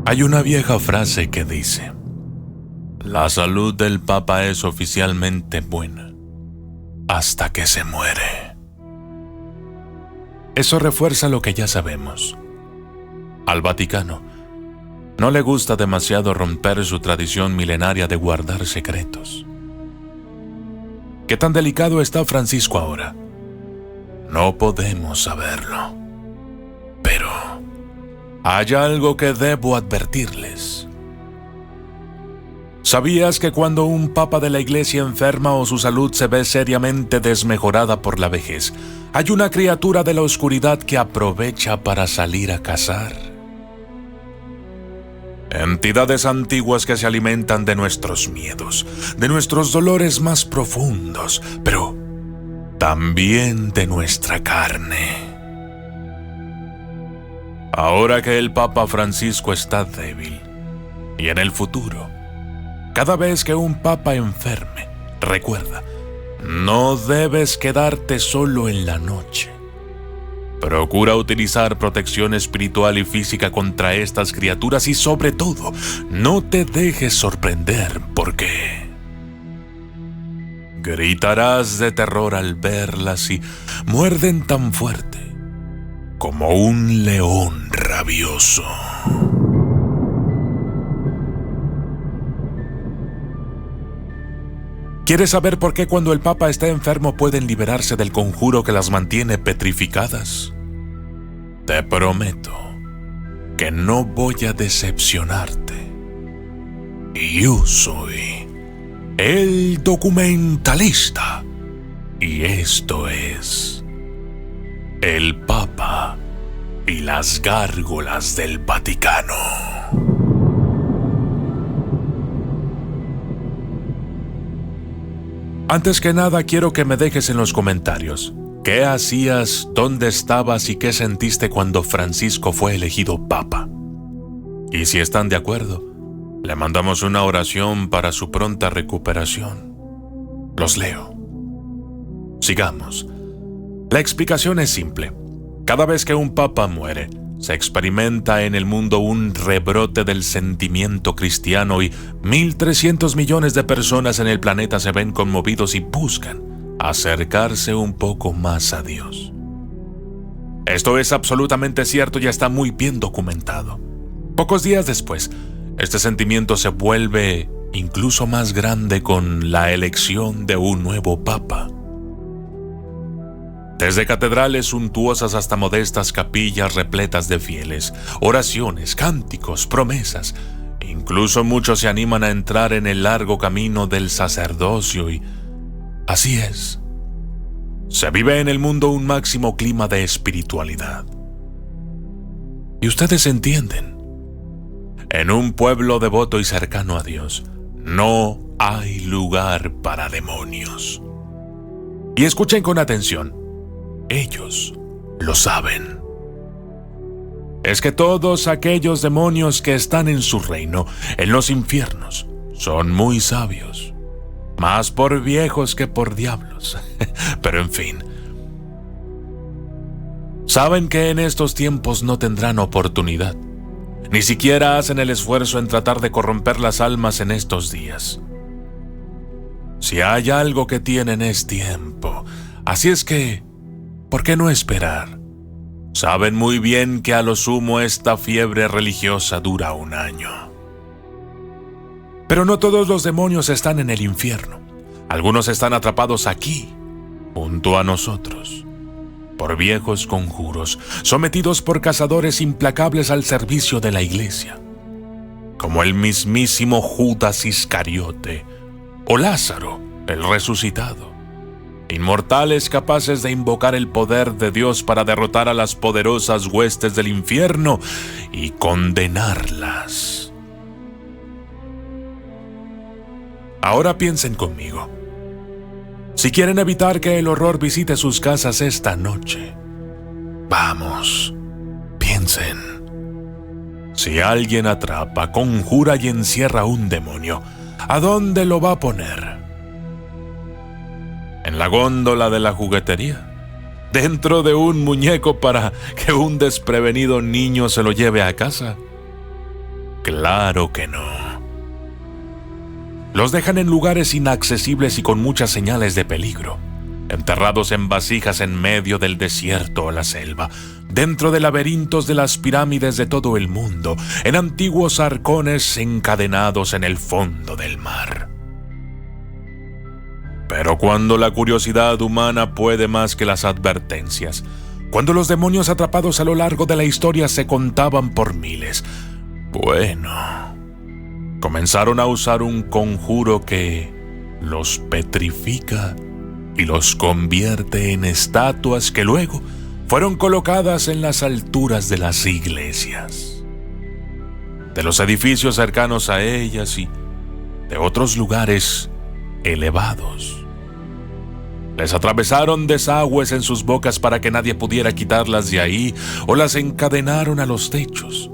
Hay una vieja frase que dice: la salud del Papa es oficialmente buena hasta que se muere. Eso refuerza lo que ya sabemos. Al Vaticano no le gusta demasiado romper su tradición milenaria de guardar secretos. ¿Qué tan delicado está Francisco ahora? No podemos saberlo. Pero hay algo que debo advertirles. ¿Sabías que cuando un papa de la iglesia enferma o su salud se ve seriamente desmejorada por la vejez, hay una criatura de la oscuridad que aprovecha para salir a cazar? Entidades antiguas que se alimentan de nuestros miedos, de nuestros dolores más profundos, pero también de nuestra carne. Ahora que el Papa Francisco está débil, y en el futuro, cada vez que un papa enferme, recuerda, no debes quedarte solo en la noche. Procura utilizar protección espiritual y física contra estas criaturas y sobre todo, no te dejes sorprender porque gritarás de terror al verlas y muerden tan fuerte como un león rabioso. ¿Quieres saber por qué cuando el Papa está enfermo pueden liberarse del conjuro que las mantiene petrificadas? Te prometo que no voy a decepcionarte. Yo soy el documentalista. Y esto es el Papa y las gárgolas del Vaticano. Antes que nada, quiero que me dejes en los comentarios qué hacías, dónde estabas y qué sentiste cuando Francisco fue elegido Papa. Y si están de acuerdo, le mandamos una oración para su pronta recuperación. Los leo. Sigamos. La explicación es simple. Cada vez que un Papa muere, se experimenta en el mundo un rebrote del sentimiento cristiano y 1.300 millones de personas en el planeta se ven conmovidos y buscan acercarse un poco más a Dios. Esto es absolutamente cierto y está muy bien documentado. Pocos días después, este sentimiento se vuelve incluso más grande con la elección de un nuevo Papa. Desde catedrales suntuosas hasta modestas capillas repletas de fieles, oraciones, cánticos, promesas. Incluso muchos se animan a entrar en el largo camino del sacerdocio y así es. Se vive en el mundo un máximo clima de espiritualidad. Y ustedes entienden. En un pueblo devoto y cercano a Dios, no hay lugar para demonios. Y escuchen con atención. Ellos lo saben. Es que todos aquellos demonios que están en su reino, en los infiernos, son muy sabios. Más por viejos que por diablos. Pero en fin. Saben que en estos tiempos no tendrán oportunidad. Ni siquiera hacen el esfuerzo en tratar de corromper las almas en estos días. Si hay algo que tienen es tiempo. Así es que, ¿por qué no esperar? Saben muy bien que a lo sumo esta fiebre religiosa dura 1 año. Pero no todos los demonios están en el infierno. Algunos están atrapados aquí, junto a nosotros, por viejos conjuros, sometidos por cazadores implacables al servicio de la iglesia, como el mismísimo Judas Iscariote o Lázaro, el resucitado. Inmortales capaces de invocar el poder de Dios para derrotar a las poderosas huestes del infierno y condenarlas. Ahora piensen conmigo. Si quieren evitar que el horror visite sus casas esta noche, vamos, piensen. Si alguien atrapa, conjura y encierra un demonio, ¿a dónde lo va a poner? ¿En la góndola de la juguetería? ¿Dentro de un muñeco para que un desprevenido niño se lo lleve a casa? Claro que no. Los dejan en lugares inaccesibles y con muchas señales de peligro, enterrados en vasijas en medio del desierto o la selva, dentro de laberintos de las pirámides de todo el mundo, en antiguos arcones encadenados en el fondo del mar. Pero cuando la curiosidad humana puede más que las advertencias, cuando los demonios atrapados a lo largo de la historia se contaban por miles, bueno, comenzaron a usar un conjuro que los petrifica y los convierte en estatuas que luego fueron colocadas en las alturas de las iglesias, de los edificios cercanos a ellas y de otros lugares elevados. Les atravesaron desagües en sus bocas para que nadie pudiera quitarlas de ahí, o las encadenaron a los techos.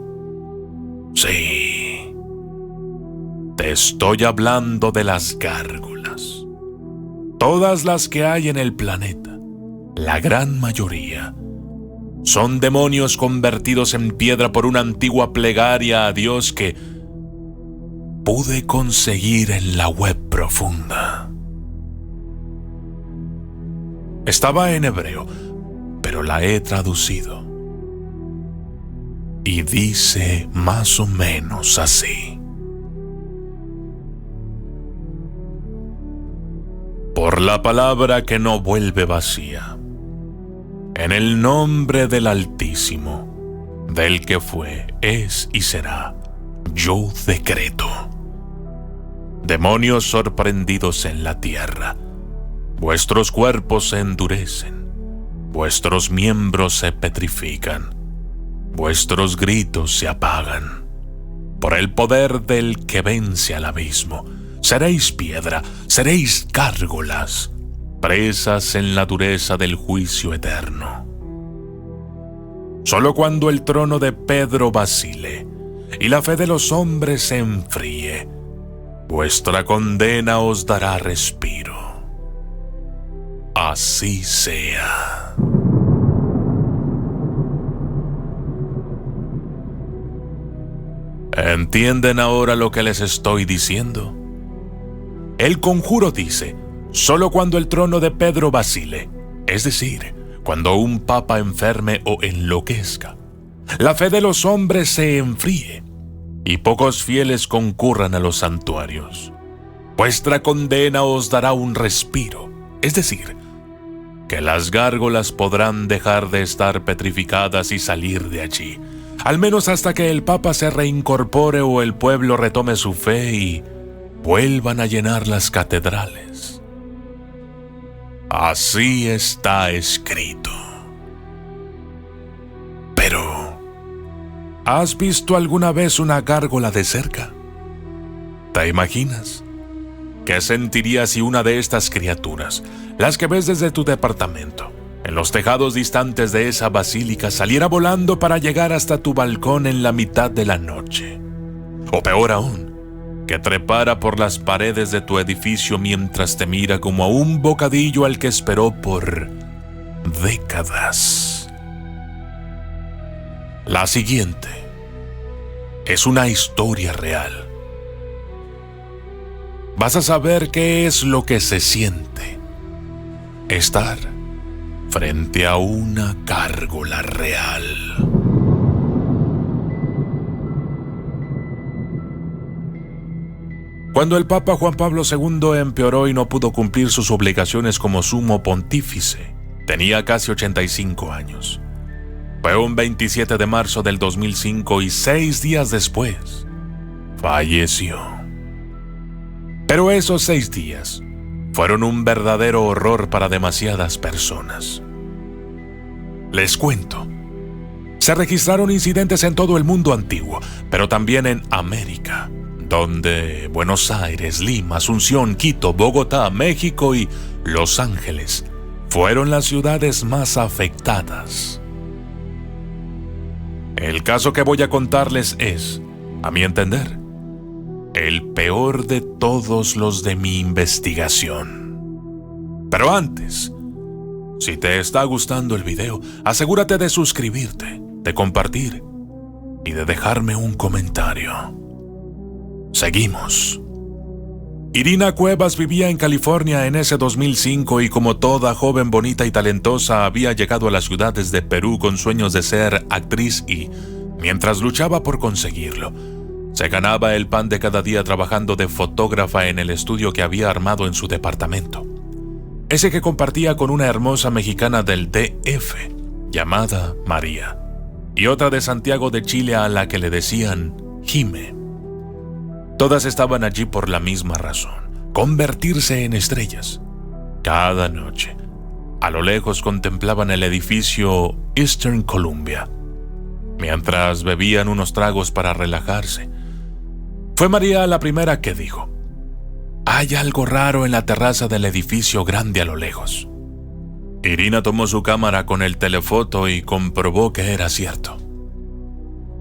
Sí, te estoy hablando de las gárgolas. Todas las que hay en el planeta, la gran mayoría, son demonios convertidos en piedra por una antigua plegaria a Dios que pude conseguir en la web profunda. Estaba en hebreo, pero la he traducido. Y dice más o menos así: por la palabra que no vuelve vacía, en el nombre del Altísimo, del que fue, es y será, yo decreto. Demonios sorprendidos en la tierra, vuestros cuerpos se endurecen, vuestros miembros se petrifican, vuestros gritos se apagan. Por el poder del que vence al abismo, seréis piedra, seréis gárgolas, presas en la dureza del juicio eterno. Solo cuando el trono de Pedro vacile y la fe de los hombres se enfríe, vuestra condena os dará respiro. Así sea. ¿Entienden ahora lo que les estoy diciendo? El conjuro dice: solo cuando el trono de Pedro vacile, es decir, cuando un papa enferme o enloquezca, la fe de los hombres se enfríe y pocos fieles concurran a los santuarios, vuestra condena os dará un respiro, es decir, que las gárgolas podrán dejar de estar petrificadas y salir de allí, al menos hasta que el Papa se reincorpore o el pueblo retome su fe y vuelvan a llenar las catedrales. Así está escrito. Pero, ¿has visto alguna vez una gárgola de cerca? ¿Te imaginas? ¿Qué sentirías si una de estas criaturas, las que ves desde tu departamento, en los tejados distantes de esa basílica, saliera volando para llegar hasta tu balcón en la mitad de la noche? O peor aún, que trepara por las paredes de tu edificio mientras te mira como a un bocadillo al que esperó por décadas. La siguiente es una historia real. Vas a saber qué es lo que se siente estar frente a una gárgola real. Cuando el Papa Juan Pablo II empeoró y no pudo cumplir sus obligaciones como sumo pontífice, tenía casi 85 años. Fue un 27 de marzo del 2005 y 6 días después falleció. Pero esos 6 días fueron un verdadero horror para demasiadas personas. Les cuento. Se registraron incidentes en todo el mundo antiguo, pero también en América, donde Buenos Aires, Lima, Asunción, Quito, Bogotá, México y Los Ángeles fueron las ciudades más afectadas. El caso que voy a contarles es, a mi entender, el peor de todos los de mi investigación. Pero antes, si te está gustando el video, asegúrate de suscribirte, de compartir y de dejarme un comentario. Seguimos. Irina Cuevas vivía en California en ese 2005 y como toda joven bonita y talentosa había llegado a las ciudades de Perú con sueños de ser actriz y, mientras luchaba por conseguirlo, se ganaba el pan de cada día trabajando de fotógrafa en el estudio que había armado en su departamento. Ese que compartía con una hermosa mexicana del DF, llamada María, y otra de Santiago de Chile a la que le decían Jime. Todas estaban allí por la misma razón: convertirse en estrellas. Cada noche, a lo lejos contemplaban el edificio Eastern Columbia, mientras bebían unos tragos para relajarse. Fue María la primera que dijo: «Hay algo raro en la terraza del edificio grande a lo lejos». Irina tomó su cámara con el telefoto y comprobó que era cierto.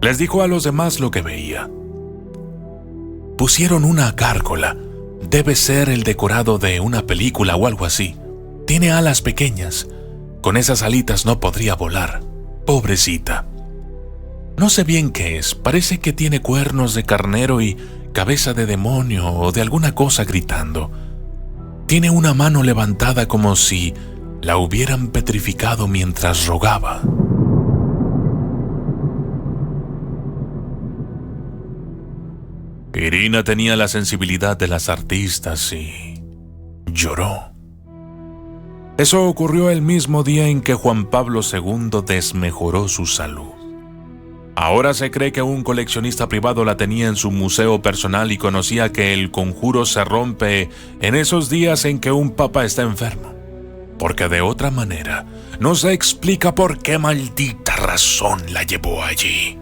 Les dijo a los demás lo que veía. Pusieron una gárgola. Debe ser el decorado de una película o algo así. Tiene alas pequeñas. Con esas alitas no podría volar. Pobrecita. No sé bien qué es. Parece que tiene cuernos de carnero y cabeza de demonio o de alguna cosa gritando. Tiene una mano levantada como si la hubieran petrificado mientras rogaba. Irina tenía la sensibilidad de las artistas y lloró. Eso ocurrió el mismo día en que Juan Pablo II desmejoró su salud. Ahora se cree que un coleccionista privado la tenía en su museo personal y conocía que el conjuro se rompe en esos días en que un papa está enfermo. Porque de otra manera, no se explica por qué maldita razón la llevó allí.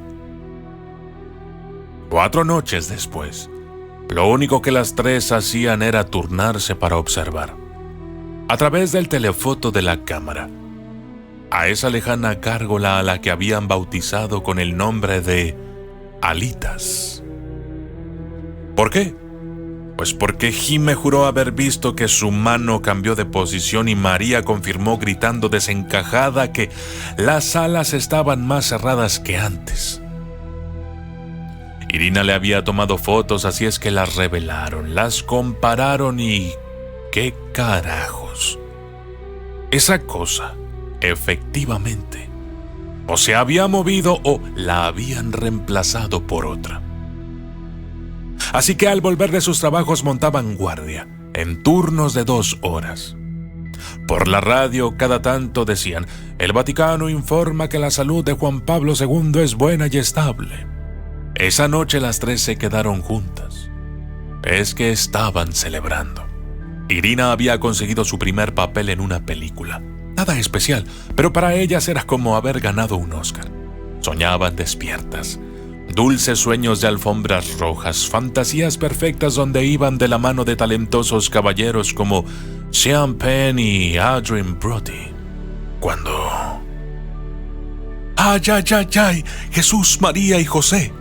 4 noches después, lo único que las tres hacían era turnarse para observar, a través del telefoto de la cámara, a esa lejana gárgola a la que habían bautizado con el nombre de Alitas. ¿Por qué? Pues porque Jime juró haber visto que su mano cambió de posición y María confirmó gritando desencajada que las alas estaban más cerradas que antes. Irina le había tomado fotos, así es que las revelaron, las compararon y... ¡qué carajos! Esa cosa, efectivamente, o se había movido o la habían reemplazado por otra. Así que al volver de sus trabajos montaban guardia, en turnos de 2 horas. Por la radio cada tanto decían: «El Vaticano informa que la salud de Juan Pablo II es buena y estable». Esa noche las tres se quedaron juntas. Es que estaban celebrando. Irina había conseguido su primer papel en una película. Nada especial, pero para ellas era como haber ganado un Oscar. Soñaban despiertas. Dulces sueños de alfombras rojas, fantasías perfectas donde iban de la mano de talentosos caballeros como Sean Penn y Adrien Brody. Cuando... ¡ay, ay, ay, ay! ¡Jesús, María y José!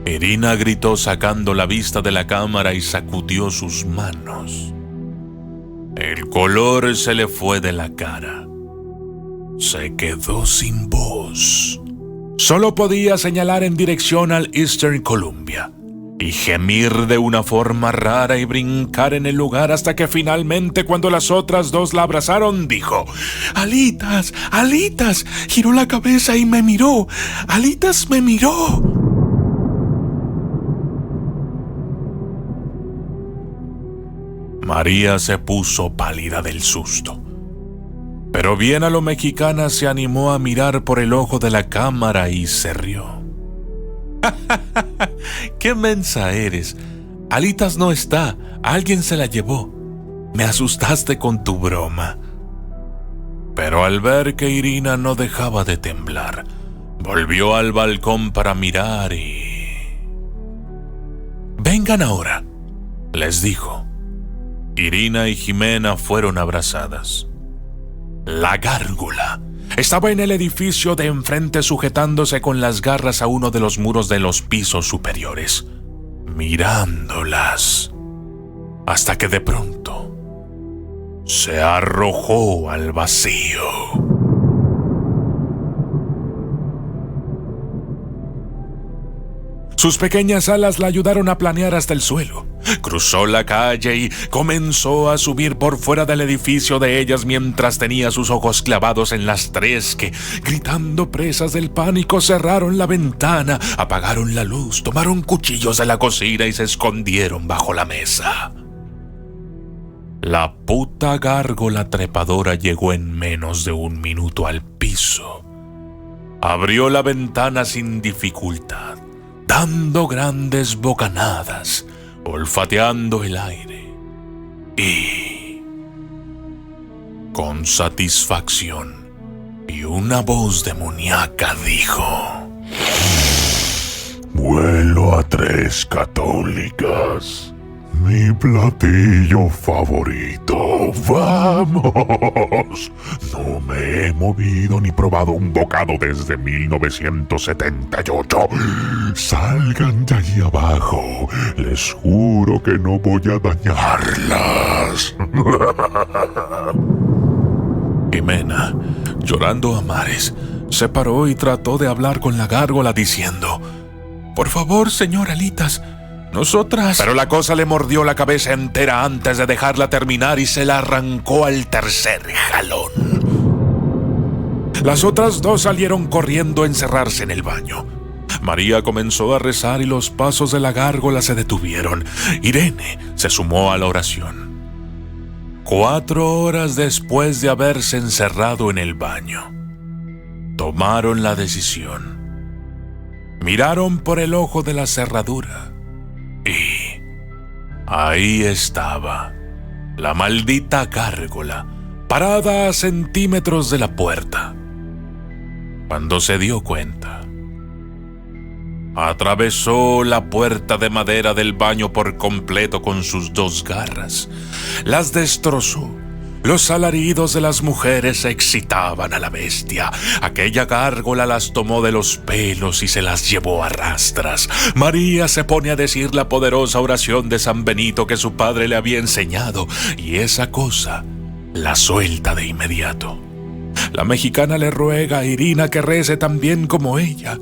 Irina gritó sacando la vista de la cámara y sacudió sus manos. El color se le fue de la cara. Se quedó sin voz. Solo podía señalar en dirección al Eastern Columbia y gemir de una forma rara y brincar en el lugar hasta que finalmente, cuando las otras dos la abrazaron, dijo: «¡Alitas! ¡Alitas!». Giró la cabeza y me miró. «Alitas me miró». María se puso pálida del susto. Pero bien a lo mexicana se animó a mirar por el ojo de la cámara y se rió. ¡Qué mensa eres! Alitas no está, alguien se la llevó. Me asustaste con tu broma. Pero al ver que Irina no dejaba de temblar, volvió al balcón para mirar y... «Vengan ahora», les dijo. Irina y Jimena fueron abrazadas. La gárgola estaba en el edificio de enfrente sujetándose con las garras a uno de los muros de los pisos superiores, mirándolas, hasta que de pronto se arrojó al vacío. Sus pequeñas alas la ayudaron a planear hasta el suelo. Cruzó la calle y comenzó a subir por fuera del edificio de ellas mientras tenía sus ojos clavados en las tres que, gritando presas del pánico, cerraron la ventana, apagaron la luz, tomaron cuchillos de la cocina y se escondieron bajo la mesa. La puta gárgola trepadora llegó en menos de 1 minuto al piso. Abrió la ventana sin dificultad, dando grandes bocanadas, olfateando el aire y, con satisfacción y una voz demoníaca, dijo: Vuelo a 3 católicas. Mi platillo favorito. ¡Vamos! No me he movido ni probado un bocado desde 1978. Salgan de allí abajo. Les juro que no voy a dañarlas. Jimena, llorando a mares, se paró y trató de hablar con la gárgola diciendo: «Por favor, señor Alitas, nosotras...». Pero la cosa le mordió la cabeza entera antes de dejarla terminar y se la arrancó al tercer jalón. Las otras 2 salieron corriendo a encerrarse en el baño. María comenzó a rezar y los pasos de la gárgola se detuvieron. Irene se sumó a la oración. 4 horas después de haberse encerrado en el baño, tomaron la decisión. Miraron por el ojo de la cerradura y ahí estaba la maldita gárgola, parada a centímetros de la puerta. Cuando se dio cuenta, atravesó la puerta de madera del baño por completo con sus 2 garras. Las destrozó. Los alaridos de las mujeres excitaban a la bestia. Aquella gárgola las tomó de los pelos y se las llevó a rastras. María se pone a decir la poderosa oración de San Benito que su padre le había enseñado, y esa cosa la suelta de inmediato. La mexicana le ruega a Irina que rece tan bien como ella.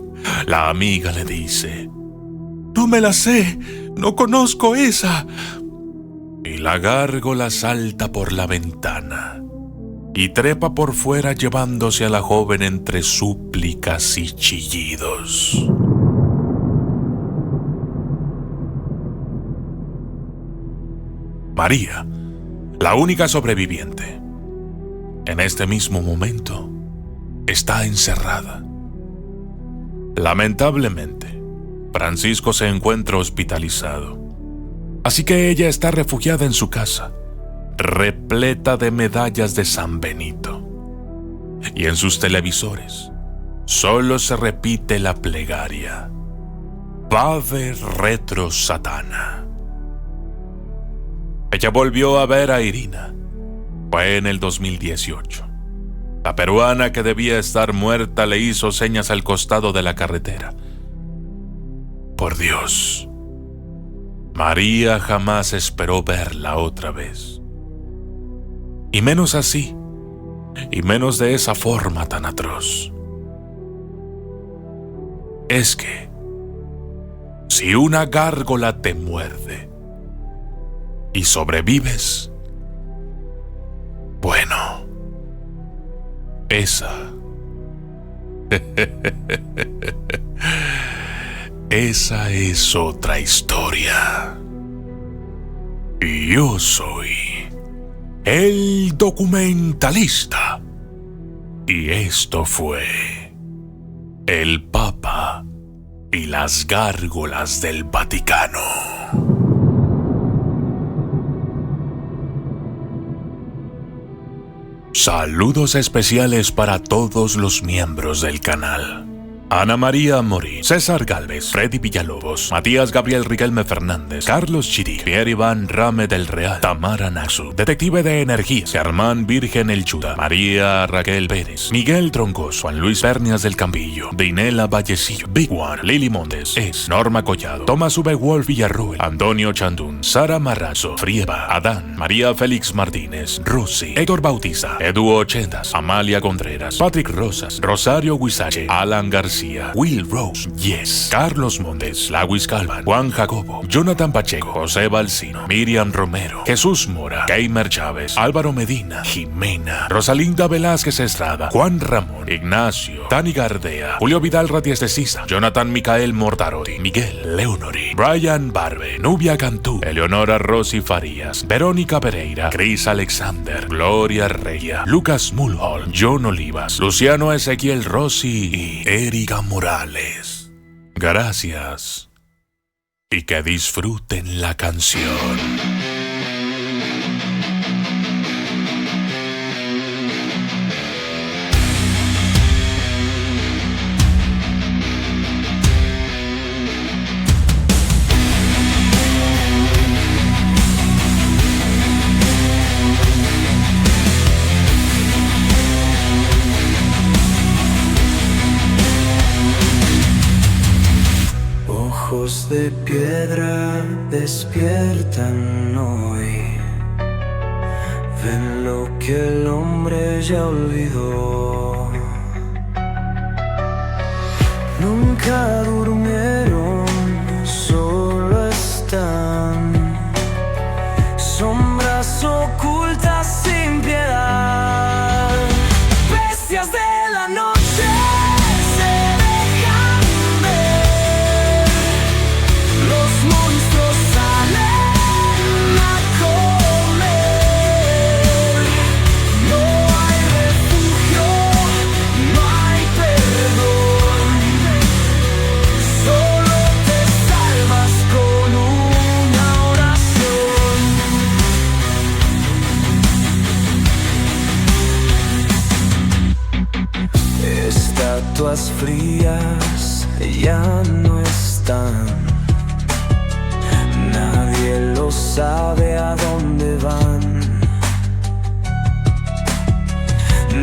La amiga le dice: «No me la sé, no conozco esa». Y la gárgola salta por la ventana y trepa por fuera llevándose a la joven entre súplicas y chillidos. María, la única sobreviviente, en este mismo momento está encerrada. Lamentablemente, Francisco se encuentra hospitalizado. Así que ella está refugiada en su casa, repleta de medallas de San Benito. Y en sus televisores solo se repite la plegaria: Pave retro Satana. Ella volvió a ver a Irina. Fue en el 2018. La peruana que debía estar muerta le hizo señas al costado de la carretera. Por Dios, María jamás esperó verla otra vez. Y menos así, y menos de esa forma tan atroz. Es que, si una gárgola te muerde y sobrevives, bueno, esa es otra historia. Y yo soy el documentalista. Y esto fue el Papa y las gárgolas del Vaticano. Saludos especiales para todos los miembros del canal: Ana María Morín, César Gálvez, Freddy Villalobos, Matías Gabriel Riquelme Fernández, Carlos Chiric, Pierre Iván Rame del Real, Tamara Naxu, Detective de Energía, Germán Virgen El Chuda, María Raquel Pérez, Miguel Troncos, Juan Luis Bernias del Campillo, Dinela Vallecillo, Big One, Lili Montes, Norma Collado, Tomás V. Wolf Villarruel, Antonio Chandún, Sara Marrazo, Frieva, Adán, María Félix Martínez, Rosy, Héctor Bautista, Edu Ochendas, Amalia Contreras, Patrick Rosas, Rosario Huizache, Alan García, García, Will Rose, Yes, Carlos Montes, Lawis Calvan, Juan Jacobo, Jonathan Pacheco, José Balsino, Miriam Romero, Jesús Mora, Keimer Chávez, Álvaro Medina, Jimena, Rosalinda Velázquez Estrada, Juan Ramón, Ignacio, Tani Gardea, Julio Vidal Radies de Sisa, Jonathan Micael Mortarotti, Miguel Leonori, Brian Barbe, Nubia Cantú, Eleonora Rosy Farías, Verónica Pereira, Chris Alexander, Gloria Reya, Lucas Mulhall, John Olivas, Luciano Ezequiel Rossi y Erika Morales. Gracias y que disfruten la canción. Ojos de piedra despiertan hoy, ven lo que el hombre ya olvidó. Nunca durmieron, solo están sombras ocultas sin piedad. Bestias de la noche estatuas frías ya no están. Nadie lo sabe a dónde van.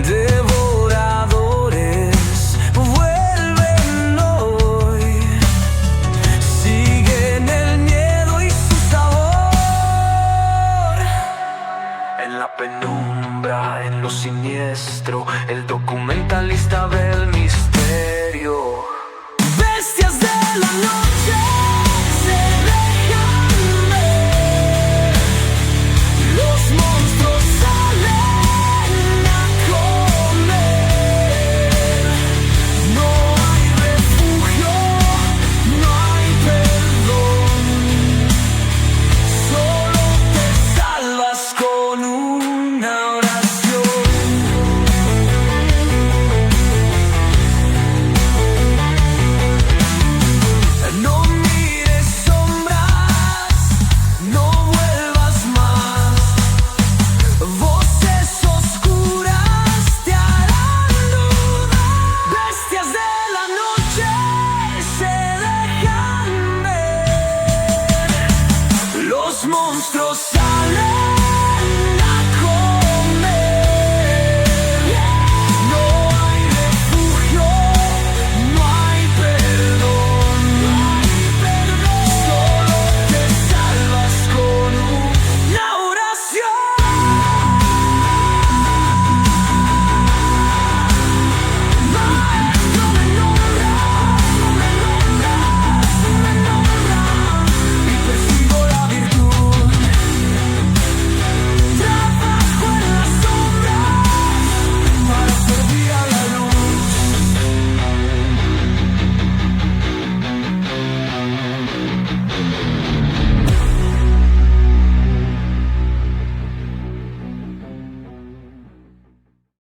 Devoradores vuelven hoy, siguen el miedo y su sabor. En la penumbra, en lo siniestro, el documentalista ve el misterio. Bestias de la noche se dejan ver, los monstruos salen a comer. No hay refugio, no hay perdón, solo te salvas con una oración. No mires sombras, no vuelvas más. Voces oscuras te harán dudar. Bestias de la noche se dejan ver, los monstruos